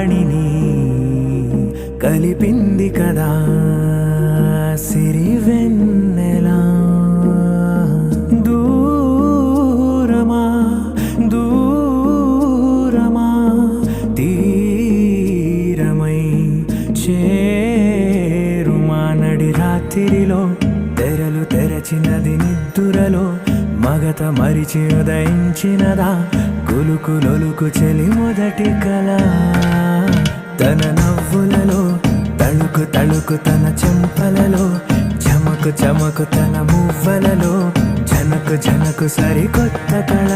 వాణిని కలిపింది కదా సిరి వెన్నెలా. దూరమా దూరమా తీరమై చేరుమా నడి రాత్రిలో తెరలు తెరచినది నిద్దురలో మగత మరిచి ఉదయించినదా కులుకులొలుకు చెలి మొదటి కళ. తన నవ్వులలో తళుకు తళుకు తన చెంపలలో చమకు చమకు తన మువ్వలలో జనకు జనకు సరికొత్త కళ.